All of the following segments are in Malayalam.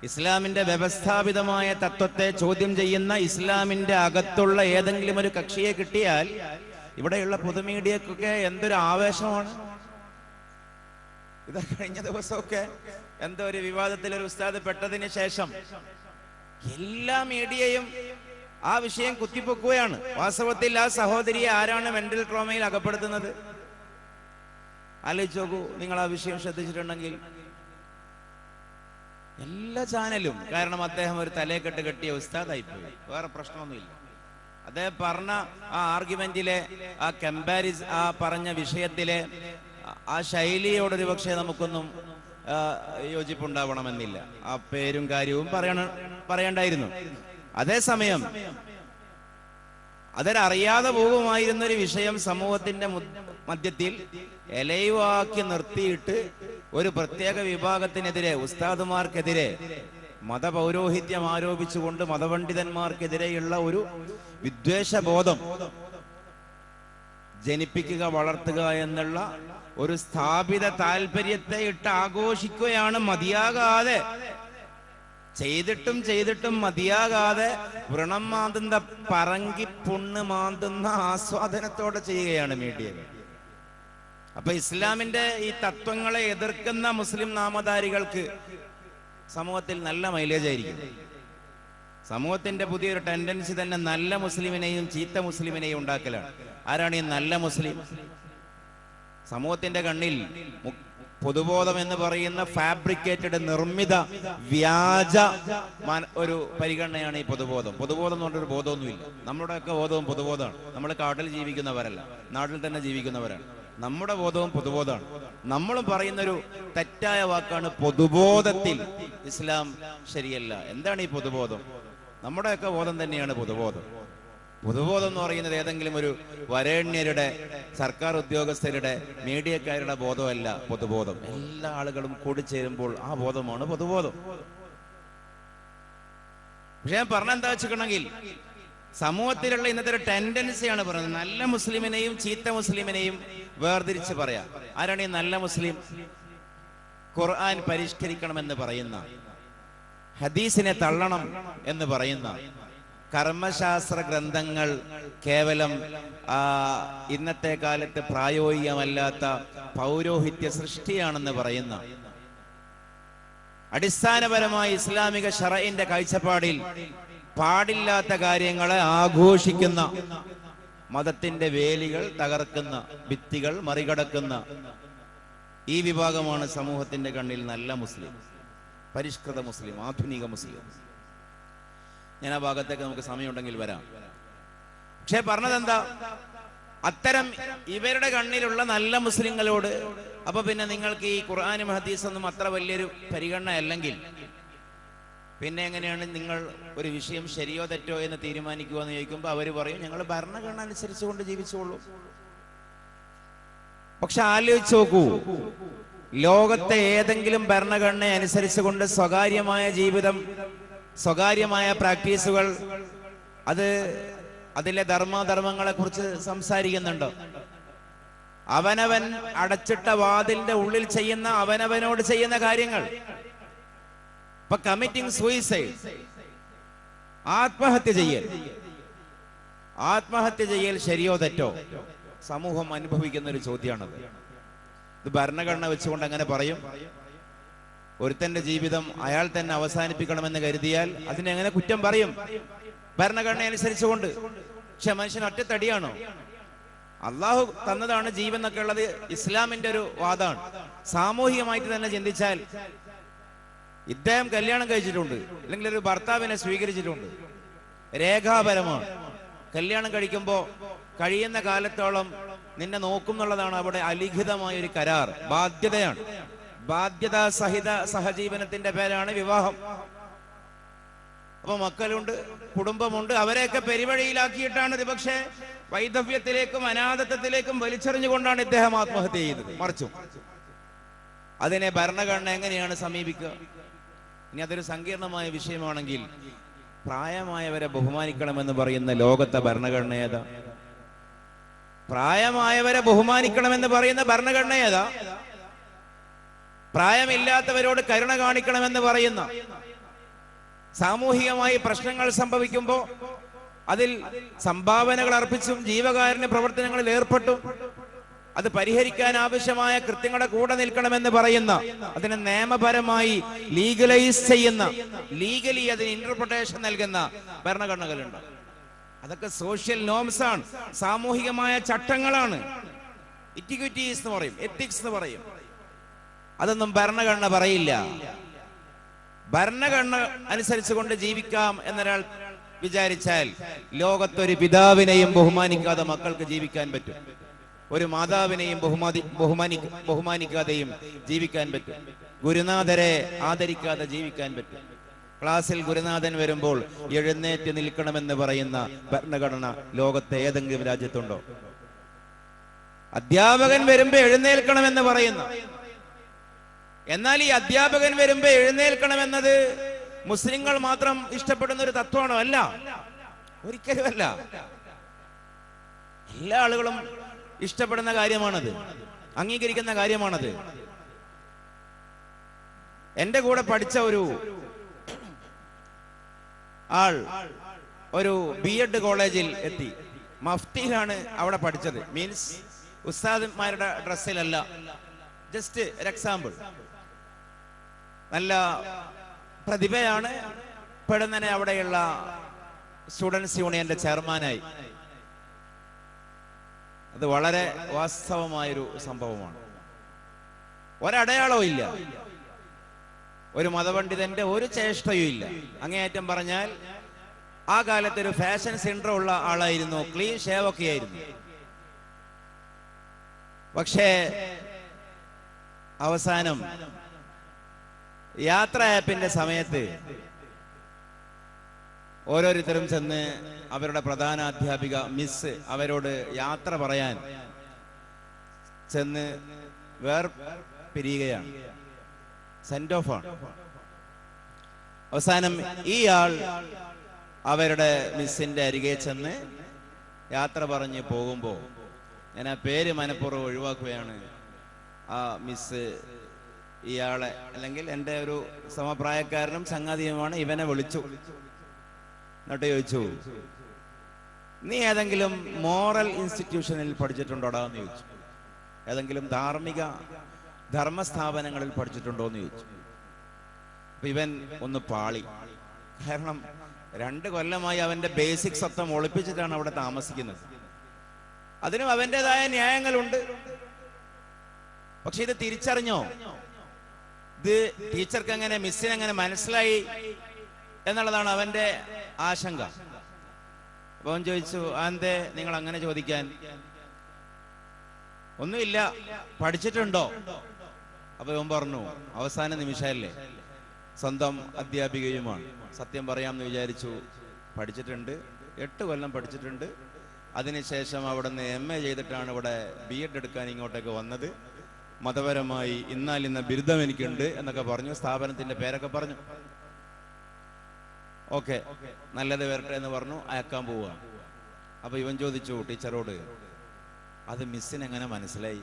ഇസ്ലാമിന്റെ വ്യവസ്ഥാപിതമായ തത്വത്തെ ചോദ്യം ചെയ്യുന്ന ഇസ്ലാമിന്റെ അകത്തുള്ള ഏതെങ്കിലും ഒരു കക്ഷിയെ കിട്ടിയാൽ ഇവിടെയുള്ള പൊതുമീഡിയക്കൊക്കെ എന്തൊരു ആവേശമാണ്. ഇത് കഴിഞ്ഞ ദിവസമൊക്കെ എന്തോ ഒരു വിവാദത്തിൽ ഒരു ഉസ്താദ് പെട്ടതിന് ശേഷം എല്ലാ മീഡിയയും ആ വിഷയം കുത്തിപ്പൊക്കുകയാണ്. വാസ്തവത്തിൽ ആ സഹോദരിയെ ആരാണ് മെന്റൽ ട്രോമയിൽ അകപ്പെടുത്തുന്നത്? ആലോചിച്ച് നോക്കൂ നിങ്ങൾ ആ വിഷയം ശ്രദ്ധിച്ചിട്ടുണ്ടെങ്കിൽ. എല്ലാ ചാനലും, കാരണം അദ്ദേഹം ഒരു തലയെക്കെട്ട് കെട്ടിയ ഉസ്താദായിപ്പോയി, വേറെ പ്രശ്നമൊന്നുമില്ല. അദ്ദേഹം പറഞ്ഞ ആ ആർഗ്യുമെന്റിലെ ആ ആ പറഞ്ഞ വിഷയത്തിലെ ആ ശൈലിയോടൊരു പക്ഷേ നമുക്കൊന്നും യോജിപ്പുണ്ടാവണമെന്നില്ല. ആ പേരും കാര്യവും പറയണ്ടായിരുന്നു. അതേസമയം അതൊരറിയാതെ പോകുമായിരുന്നൊരു വിഷയം സമൂഹത്തിന്റെ മധ്യത്തിൽ എലയുവാക്കി നിർത്തിയിട്ട് ഒരു പ്രത്യേക വിഭാഗത്തിനെതിരെ, ഉസ്താദുമാർക്കെതിരെ മതപൗരോഹിത്യം ആരോപിച്ചുകൊണ്ട് മതപണ്ഡിതന്മാർക്കെതിരെയുള്ള ഒരു വിദ്വേഷബോധം ജനിപ്പിക്കുക, വളർത്തുക എന്നുള്ള ഒരു സ്ഥാപിത താല്പര്യത്തെ ഇട്ട് ആഘോഷിക്കുകയാണ്. മതിയാകാതെ ചെയ്തിട്ടും മതിയാകാതെ വ്രണം മാന്തുന്ന പറങ്കി പുണ്ണ് മാന്തുന്ന ആസ്വാദനത്തോടെ ചെയ്യുകയാണ് മീഡിയ. അപ്പൊ ഇസ്ലാമിന്റെ ഈ തത്വങ്ങളെ എതിർക്കുന്ന മുസ്ലിം നാമധാരികൾക്ക് സമൂഹത്തിൽ നല്ല മൈലേജ് ആയിരിക്കും. സമൂഹത്തിന്റെ പുതിയൊരു ടെൻഡൻസി തന്നെ നല്ല മുസ്ലിമിനെയും ചീത്ത മുസ്ലിമിനെയും ഉണ്ടാക്കലാണ്. ആരാണ് ഈ നല്ല മുസ്ലിം? സമൂഹത്തിന്റെ കണ്ണിൽ പൊതുബോധം എന്ന് പറയുന്ന ഫാബ്രിക്കേറ്റഡ്, നിർമ്മിത, വ്യാജ ഒരു പരിഗണനയാണ് ഈ പൊതുബോധം. പൊതുബോധം എന്ന് പറഞ്ഞൊരു ബോധമൊന്നുമില്ല. നമ്മുടെയൊക്കെ ബോധവും പൊതുബോധമാണ്. നമ്മൾ കാട്ടിൽ ജീവിക്കുന്നവരല്ല, നാട്ടിൽ തന്നെ ജീവിക്കുന്നവരാണ്. നമ്മുടെ ബോധവും പൊതുബോധമാണ്. നമ്മളും പറയുന്നൊരു തെറ്റായ വാക്കാണ് പൊതുബോധത്തിൽ ഇസ്ലാം ശരിയല്ല. എന്താണ് ഈ പൊതുബോധം? നമ്മുടെയൊക്കെ ബോധം തന്നെയാണ് പൊതുബോധം. പൊതുബോധം എന്ന് പറയുന്നത് ഏതെങ്കിലും ഒരു വരേണ്യരുടെ, സർക്കാർ ഉദ്യോഗസ്ഥരുടെ, മീഡിയക്കാരുടെ ബോധമല്ല പൊതുബോധം. എല്ലാ ആളുകളും കൂടിച്ചേരുമ്പോൾ ആ ബോധമാണ് പൊതുബോധം. പക്ഷെ ഞാൻ പറഞ്ഞെന്താ വെച്ചിട്ടുണ്ടെങ്കിൽ, സമൂഹത്തിലുള്ള ഇന്നത്തെ ഒരു ടെൻഡൻസിയാണ് പറയുന്നത് നല്ല മുസ്ലിമിനെയും ചീത്ത മുസ്ലിമിനെയും വേർതിരിച്ച് പറയാം. ആരാണ് ഈ നല്ല മുസ്ലിം? ഖുർആൻ പരിഷ്കരിക്കണമെന്ന് പറയുന്ന, ഹദീസിനെ തള്ളണം എന്ന് പറയുന്ന, കർമ്മശാസ്ത്ര ഗ്രന്ഥങ്ങൾ കേവലം ഇന്നത്തെ കാലത്ത് പ്രായോഗികമല്ലാത്ത പൗരോഹിത്യ സൃഷ്ടിയാണെന്ന് പറയുന്ന, അടിസ്ഥാനപരമായി ഇസ്ലാമിക ശറഇന്റെ കാഴ്ചപ്പാടിൽ പാടില്ലാത്ത കാര്യങ്ങളെ ആഘോഷിക്കുന്ന, മതത്തിന്റെ വേലികൾ തകർക്കുന്ന, ഭിത്തികൾ മറികടക്കുന്ന ഈ വിഭാഗമാണ് സമൂഹത്തിന്റെ കണ്ണിൽ നല്ല മുസ്ലിം, പരിഷ്കൃത മുസ്ലിം, ആധുനിക മുസ്ലിം. ഞാൻ ആ ഭാഗത്തേക്ക് നമുക്ക് സമയമുണ്ടെങ്കിൽ വരാം. പക്ഷെ പറഞ്ഞതെന്താ, അത്തരം ഇവരുടെ കണ്ണിലുള്ള നല്ല മുസ്ലിങ്ങളോട് അപ്പൊ പിന്നെ നിങ്ങൾക്ക് ഈ ഖുർആനും ഹദീസൊന്നും അത്ര വലിയൊരു പരിഗണന അല്ലെങ്കിൽ പിന്നെ എങ്ങനെയാണ് നിങ്ങൾ ഒരു വിഷയം ശരിയോ തെറ്റോ എന്ന് തീരുമാനിക്കുക എന്ന് ചോദിക്കുമ്പോൾ അവർ പറയും ഞങ്ങൾ ഭരണഘടന അനുസരിച്ചുകൊണ്ട് ജീവിച്ചോളൂ. പക്ഷെ ആലോചിച്ച് നോക്കൂ, ലോകത്തെ ഏതെങ്കിലും ഭരണഘടന അനുസരിച്ചുകൊണ്ട് സ്വകാര്യമായ ജീവിതം, സ്വകാര്യമായ പ്രാക്ടീസുകൾ, അതിലെ ധർമ്മങ്ങളെ കുറിച്ച് സംസാരിക്കുന്നുണ്ടോ? അവനവൻ അടച്ചിട്ട വാതിലിന്റെ ഉള്ളിൽ ചെയ്യുന്ന, അവനവനോട് ചെയ്യുന്ന കാര്യങ്ങൾ. ഇപ്പൊ കമ്മിറ്റിംഗ് സൂയിസൈഡ്, ആത്മഹത്യ ചെയ്യൽ ശരിയോ തെറ്റോ? സമൂഹം അനുഭവിക്കുന്ന ഒരു ചോദ്യമാണത്. ഇത് ഭരണഘടന വെച്ചുകൊണ്ട് അങ്ങനെ പറയും? ഒരുത്തന്റെ ജീവിതം അയാൾ തന്നെ അവസാനിപ്പിക്കണമെന്ന് കരുതിയാൽ അതിനെങ്ങനെ കുറ്റം പറയും? ഭരണഘടന അനുസരിച്ചുകൊണ്ട്. പക്ഷെ മനുഷ്യൻ ഒറ്റത്തടിയാണോ? അള്ളാഹു തന്നതാണ് ജീവൻ എന്നൊക്കെ ഉള്ളത് ഇസ്ലാമിന്റെ ഒരു വാദമാണ്. സാമൂഹികമായിട്ട് തന്നെ ചിന്തിച്ചാൽ ഇദ്ദേഹം കല്യാണം കഴിച്ചിട്ടുണ്ട്, അല്ലെങ്കിൽ ഒരു ഭർത്താവിനെ സ്വീകരിച്ചിട്ടുണ്ട്, രേഖാപരമാണ്. കല്യാണം കഴിക്കുമ്പോ കഴിയുന്ന കാലത്തോളം നിന്നെ നോക്കും എന്നുള്ളതാണ് അവിടെ അലിഖിതമായ ഒരു കരാർ, ബാധ്യതയാണ്. ബാധ്യതാ സഹിത സഹജീവനത്തിന്റെ പേരാണ് വിവാഹം. അപ്പൊ മക്കളുണ്ട്, കുടുംബമുണ്ട്, അവരെയൊക്കെ പെരുവഴിയിലാക്കിയിട്ടാണ് ഇത് പക്ഷേ വൈധവ്യത്തിലേക്കും അനാഥത്വത്തിലേക്കും വലിച്ചെറിഞ്ഞുകൊണ്ടാണ് ഇദ്ദേഹം ആത്മഹത്യ ചെയ്തത്. മറിച്ചു അതിനെ ഭരണഘടന എങ്ങനെയാണ് സമീപിക്കുക? ഇനി അതൊരു സങ്കീർണമായ വിഷയമാണെങ്കിൽ പ്രായമായവരെ ബഹുമാനിക്കണമെന്ന് പറയുന്ന ലോകത്തെ ഭരണഘടന ഏതാ? പ്രായമായവരെ ബഹുമാനിക്കണമെന്ന് പറയുന്ന ഭരണഘടന ഏതാ? പ്രായമില്ലാത്തവരോട് കരുണ കാണിക്കണമെന്ന് പറയുന്ന, സാമൂഹികമായി പ്രശ്നങ്ങൾ സംഭവിക്കുമ്പോൾ അതിൽ സംഭാവനകൾ അർപ്പിച്ചും ജീവകാരുണ്യ പ്രവർത്തനങ്ങളിൽ ഏർപ്പെട്ടും അത് പരിഹരിക്കാൻ ആവശ്യമായ കൃത്യങ്ങളുടെ കൂടെ നിൽക്കണമെന്ന് പറയുന്ന, അതിനെ നിയമപരമായി ലീഗലൈസ് ചെയ്യുന്ന, ലീഗലി അതിന് ഇന്റർപ്രിട്ടേഷൻ നൽകുന്ന ഭരണഘടനകളുണ്ട്. അതൊക്കെ സോഷ്യൽ നോംസ് ആണ്, സാമൂഹികമായ ചട്ടങ്ങളാണ്. ഇറ്റിക്വിറ്റീസ് എന്ന് പറയും, എത്തിക്സ് എന്ന് പറയും. അതൊന്നും ഭരണഘടന പറയില്ല. ഭരണഘടന അനുസരിച്ചുകൊണ്ട് ജീവിക്കാം എന്നൊരാൾ വിചാരിച്ചാൽ ലോകത്തൊരു പിതാവിനെയും ബഹുമാനിക്കാതെ മക്കൾക്ക് ജീവിക്കാൻ പറ്റും. ഒരു മാതാവിനെയും ബഹുമാനിക്കാതെയും ജീവിക്കാൻ പറ്റും. ഗുരുനാഥരെ ആദരിക്കാതെ ജീവിക്കാൻ പറ്റും. ക്ലാസ്സിൽ ഗുരുനാഥൻ വരുമ്പോൾ എഴുന്നേറ്റ് നിൽക്കണമെന്ന് പറയുന്ന ഭരണഘടന ലോകത്തെ ഏതെങ്കിലും രാജ്യത്തുണ്ടോ? അധ്യാപകൻ വരുമ്പോ എഴുന്നേൽക്കണമെന്ന് പറയുന്ന, എന്നാൽ ഈ അധ്യാപകൻ വരുമ്പോ എഴുന്നേൽക്കണമെന്നത് മുസ്ലിങ്ങൾ മാത്രം ഇഷ്ടപ്പെടുന്ന ഒരു തത്വമാണോ? അല്ല, ഒരിക്കലുമല്ല. എല്ലാ ആളുകളും ഇഷ്ടപ്പെടുന്ന കാര്യമാണത്, അംഗീകരിക്കുന്ന കാര്യമാണത്. എന്റെ കൂടെ പഠിച്ച ഒരു ആൾ ഒരു BEd കോളേജിൽ എത്തി. മഫ്തിയിലാണ് അവിടെ പഠിച്ചത്. മീൻസ് ഉസ്താദന്മാരുടെ ഡ്രസ്സിലല്ല. ജസ്റ്റ് ഒരു എക്സാമ്പിൾ. നല്ല പ്രതിഭയാണ്. പെടുന്നനെ അവിടെയുള്ള സ്റ്റുഡൻസ് യൂണിയന്റെ ചെയർമാനായി. അത് വളരെ വാസ്തവമായൊരു സംഭവമാണ്. ഒരടയാളവും ഇല്ല, ഒരു മതപണ്ഡിതന്റെ ഒരു ചേഷ്ടയും ഇല്ല. അങ്ങേയറ്റം പറഞ്ഞാൽ ആ കാലത്ത് ഒരു ഫാഷൻ സെന്റർ ഉള്ള ആളായിരുന്നു. ക്ലീൻ ഷേവ് ഒക്കെ ആയിരുന്നു. പക്ഷേ അവസാനം യാത്ര ആപ്പിന്റെ സമയത്ത് ഓരോരുത്തരും ചെന്ന് അവരുടെ പ്രധാന അധ്യാപിക മിസ് അവരോട് യാത്ര പറയാൻ ചെന്ന് പിരിയുകയാണ്. സെന്റ് ഓഫ് ആണ്. അവസാനം ഈ ആൾ അവരുടെ മിസ്സിന്റെ അരികെ ചെന്ന് യാത്ര പറഞ്ഞ് പോകുമ്പോൾ, ഞാൻ ആ പേര് മനഃപൂർവ്വം ഒഴിവാക്കുകയാണ്, ആ മിസ് ഇയാളെ, അല്ലെങ്കിൽ എൻ്റെ ഒരു സമപ്രായക്കാരനും സംഗതിയുമാണ്, ഇവനെ വിളിച്ചു. എന്നിട്ട് ചോദിച്ചു, നീ ഏതെങ്കിലും മോറൽ ഇൻസ്റ്റിറ്റ്യൂഷനിൽ പഠിച്ചിട്ടുണ്ടോടാ എന്ന് ചോദിച്ചു. ഏതെങ്കിലും ധർമ്മസ്ഥാപനങ്ങളിൽ പഠിച്ചിട്ടുണ്ടോ എന്ന് ചോദിച്ചു. അപ്പൊ ഇവൻ ഒന്ന് പാളി. കാരണം 2 കൊല്ലമായി അവന്റെ ബേസിക്സ് ഒക്കെ ഒളിപ്പിച്ചിട്ടാണ് അവിടെ താമസിക്കുന്നത്. അതിനും അവൻ്റെതായ ന്യായങ്ങളുണ്ട്. പക്ഷെ ഇത് തിരിച്ചറിഞ്ഞോ? ഇത് ടീച്ചർക്ക് എങ്ങനെ, മിസ്സിന് എങ്ങനെ മനസ്സിലായി എന്നുള്ളതാണ് അവന്റെ ആശങ്ക. അപ്പൊ അവൻ ചോദിച്ചു, അതെന്തേ നിങ്ങൾ അങ്ങനെ ചോദിക്കാൻ? ഒന്നുമില്ല, പഠിച്ചിട്ടുണ്ടോ? അപ്പൊ ഇവൻ പറഞ്ഞു, അവസാന നിമിഷമല്ലേ, സ്വന്തം അധ്യാപികയുമാണ്, സത്യം പറയാമെന്ന് വിചാരിച്ചു. പഠിച്ചിട്ടുണ്ട്, 8 കൊല്ലം പഠിച്ചിട്ടുണ്ട്. അതിനുശേഷം അവിടെ നിന്ന് MA ചെയ്തിട്ടാണ് ഇവിടെ BEd എടുക്കാൻ ഇങ്ങോട്ടേക്ക് വന്നത്. മതപരമായി ഇന്ന ബിരുദം എനിക്കുണ്ട് എന്നൊക്കെ പറഞ്ഞു. സ്ഥാപനത്തിന്റെ പേരൊക്കെ പറഞ്ഞു. ഓക്കെ, നല്ലത് വരട്ടെ എന്ന് പറഞ്ഞു. അയക്കാൻ പോവുക. അപ്പൊ ഇവൻ ചോദിച്ചു ടീച്ചറോട്, അത് മിസ്സിന് എങ്ങനെ മനസ്സിലായി?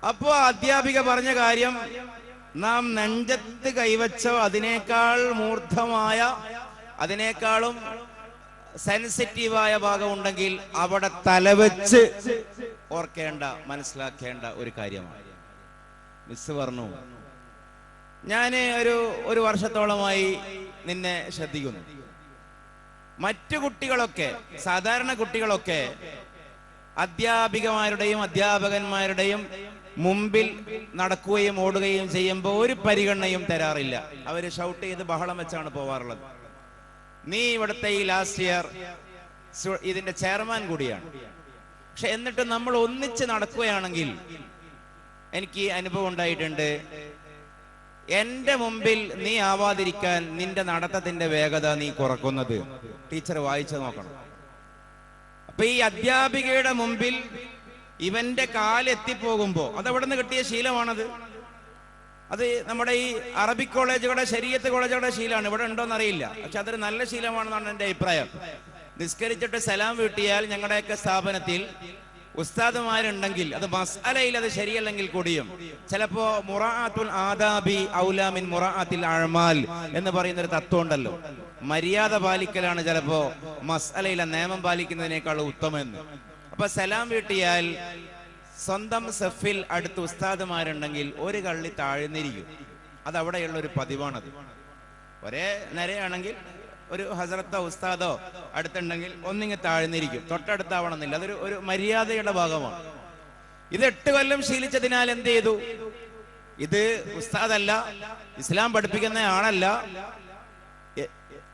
അപ്പോ അധ്യാപിക പറഞ്ഞ കാര്യം, നാം നെഞ്ചത്ത് കൈവച്ചോ അതിനേക്കാൾ മൂർദ്ധമായ, അതിനേക്കാളും സെൻസിറ്റീവായ ഭാഗം ഉണ്ടെങ്കിൽ അവിടെ തലവെച്ച് ഓർക്കേണ്ട, മനസ്സിലാക്കേണ്ട ഒരു കാര്യമാണ്. മിസ് പറഞ്ഞു, ഞാൻ ഒരു വർഷത്തോളമായി നിന്നെ ശ്രദ്ധിക്കുന്നു. മറ്റു കുട്ടികളൊക്കെ, സാധാരണ കുട്ടികളൊക്കെ അധ്യാപികമാരുടെയും അധ്യാപകന്മാരുടെയും മുമ്പിൽ നടക്കുകയും ഓടുകയും ചെയ്യുമ്പോൾ ഒരു പരിഗണനയും തരാറില്ല. അവര് ഷൗട്ട് ചെയ്ത് ബഹളം വെച്ചാണ് പോവാറുള്ളത്. നീ ഇവിടുത്തെ ഈ ലാസ്റ്റ് ഇയർ ഇതിന്റെ ചെയർമാൻ കൂടിയാണ്. പക്ഷെ എന്നിട്ട് നമ്മൾ ഒന്നിച്ച് നടക്കുകയാണെങ്കിൽ എനിക്ക് അനുഭവം ഉണ്ടായിട്ടുണ്ട്, എന്റെ മുമ്പിൽ നീ ആവാതിരിക്കാൻ നിന്റെ നടത്തത്തിന്റെ വേഗത നീ കുറക്കുന്നത്. ടീച്ചർ വായിച്ചു നോക്കണം. അപ്പൊ ഈ അധ്യാപികയുടെ മുമ്പിൽ ഇവന്റെ കാലെത്തിപ്പോകുമ്പോ, അതവിടെ നിന്ന് കിട്ടിയ ശീലമാണത്. അത് നമ്മുടെ ഈ അറബിക് കോളേജുകളുടെ, ശരീഅത്ത് കോളേജുകളുടെ ശീലമാണ്. ഇവിടെ ഉണ്ടോന്ന് അറിയില്ല, പക്ഷെ അതൊരു നല്ല ശീലമാണെന്നാണ് എൻ്റെ അഭിപ്രായം. നിസ്കരിച്ചിട്ട് സലാം വീട്ടിയാൽ ഞങ്ങളുടെയൊക്കെ സ്ഥാപനത്തിൽ ഉസ്താദുമാരുണ്ടെങ്കിൽ അത് മസ്അലയിൽ അത് ശരിയല്ലെങ്കിൽ കൂടിയും ചിലപ്പോ മുറാഅത്തുൽ ആദാബി ഔലാ മിൻ മുറാഅത്തിൽ അഅ്മാൽ എന്ന് പറയുന്ന ഒരു തത്വം ഉണ്ടല്ലോ. മര്യാദ പാലിക്കലാണ് ചിലപ്പോ മസ്അലയിലെ നിയമം പാലിക്കുന്നതിനേക്കാൾ ഉത്തമെന്ന്. അപ്പൊ സലാം വീട്ടിയാൽ സ്വന്തം സഫിൽ അടുത്ത് ഉസ്താദുമാരുണ്ടെങ്കിൽ ഒരു കള്ളി താഴ്ന്നിരിക്കും. അത് അവിടെയുള്ള ഒരു പതിവാണത്. ഒരേ നിരയാണെങ്കിൽ ഒരു ഹസരത്തോ ഉസ്താദോ അടുത്തുണ്ടെങ്കിൽ ഒന്നിങ്ങ് താഴ്ന്നിരിക്കും, തൊട്ടടുത്താവണമെന്നില്ല. അതൊരു ഒരു മര്യാദയുടെ ഭാഗമാണ്. ഇത് 8 കൊല്ലം ശീലിച്ചതിനാൽ എന്ത് ചെയ്തു? ഇത് ഉസ്താദല്ല, ഇസ്ലാം പഠിപ്പിക്കുന്ന ആളല്ല,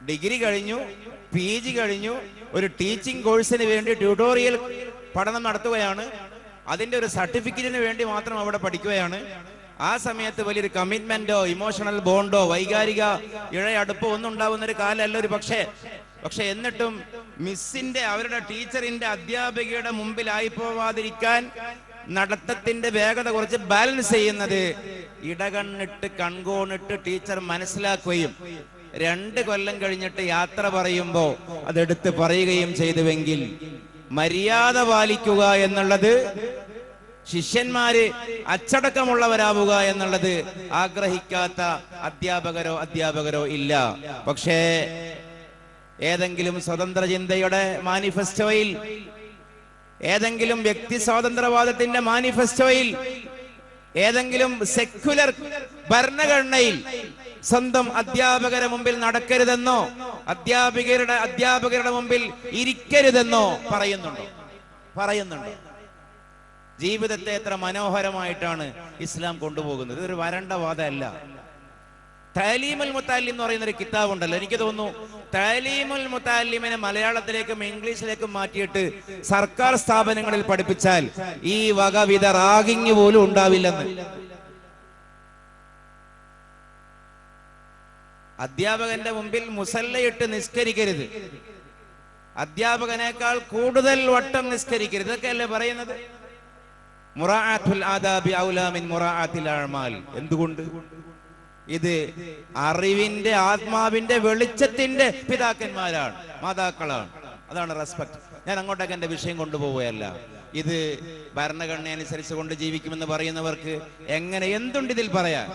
ഡിഗ്രി കഴിഞ്ഞു, PG കഴിഞ്ഞു, ഒരു ടീച്ചിങ് കോഴ്സിന് വേണ്ടി ട്യൂട്ടോറിയൽ പഠനം നടത്തുകയാണ്, അതിന്റെ ഒരു സർട്ടിഫിക്കറ്റിന് വേണ്ടി മാത്രം അവിടെ പഠിക്കുകയാണ്. ആ സമയത്ത് വലിയൊരു കമ്മിറ്റ്മെന്റോ ഇമോഷണൽ ബോണ്ടോ വൈകാരിക ഇഴയടുപ്പോ ഒന്നും ഉണ്ടാവുന്ന ഒരു കാലമല്ല ഒരു പക്ഷെ എന്നിട്ടും മിസ്സിന്റെ അവരുടെ ടീച്ചറിന്റെ അധ്യാപികയുടെ മുമ്പിലായി പോവാതിരിക്കാൻ നടത്തത്തിന്റെ വേഗത കുറച്ച് ബാലൻസ് ചെയ്യുന്നത് ഇടകണ്ണിട്ട് കൺകോണിട്ട് ടീച്ചർ മനസ്സിലാക്കുകയും 2 കൊല്ലം കഴിഞ്ഞിട്ട് യാത്ര പറയുമ്പോ അതെടുത്ത് പറയുകയും ചെയ്തുവെങ്കിൽ മര്യാദ പാലിക്കുക എന്നുള്ളത്, ശിഷ്യന്മാര് അച്ചടക്കമുള്ളവരാവുക എന്നുള്ളത് ആഗ്രഹിക്കാത്ത അധ്യാപകരോ ഇല്ല. പക്ഷേ ഏതെങ്കിലും സ്വതന്ത്ര ചിന്തയുടെ മാനിഫെസ്റ്റോയിൽ, ഏതെങ്കിലും വ്യക്തി സ്വാതന്ത്ര്യവാദത്തിന്റെ മാനിഫെസ്റ്റോയിൽ, ഏതെങ്കിലും സെക്യുലർ ഭരണഘടനയിൽ സ്വന്തം അധ്യാപകരുടെ മുമ്പിൽ നടക്കരുതെന്നോ അധ്യാപകരുടെ മുമ്പിൽ ഇരിക്കരുതെന്നോ പറയുന്നുണ്ടോ? ജീവിതത്തെ എത്ര മനോഹരമായിട്ടാണ് ഇസ്ലാം കൊണ്ടുപോകുന്നത്. ഇതൊരു വരണ്ട വാദമല്ല. തഅലീമുൽ മുതഅല്ലിം എന്ന് പറയുന്ന ഒരു കിതാബ് ഉണ്ടല്ലോ, എനിക്ക് തോന്നുന്നു തഅലീമുൽ മുതഅല്ലിമിനെ മലയാളത്തിലേക്കും ഇംഗ്ലീഷിലേക്കും മാറ്റിയിട്ട് സർക്കാർ സ്ഥാപനങ്ങളിൽ പഠിപ്പിച്ചാൽ ഈ വകവിധ റാഗിങ് പോലും ഉണ്ടാവില്ലെന്ന്. അധ്യാപകന്റെ മുമ്പിൽ മുസല്ലയിട്ട് നിസ്കരിക്കരുത്, അധ്യാപകനേക്കാൾ കൂടുതൽ വട്ടം നിസ്കരിക്കരുത്, ഇതൊക്കെയല്ലേ പറയുന്നത്. മുറാഅത്തുൽ ആദാബി ഔലാ മിൻ മുറാഅത്തിൽ അഅ്മാൽ. എന്തുകൊണ്ട്? ഇത് അറിവിന്റെ ആത്മാവിന്റെ വെളിച്ചത്തിന്റെ പിതാക്കന്മാരാണ്, മാതാക്കളാണ്. അതാണ് റെസ്പെക്ട്. ഞാൻ അങ്ങോട്ടേക്ക് എന്റെ വിഷയം കൊണ്ടുപോവുകയല്ല. ഇത് ഭരണഘടന അനുസരിച്ച് കൊണ്ട് ജീവിക്കുമെന്ന് പറയുന്നവർക്ക് എന്തുണ്ട് ഇതിൽ പറയാൻ?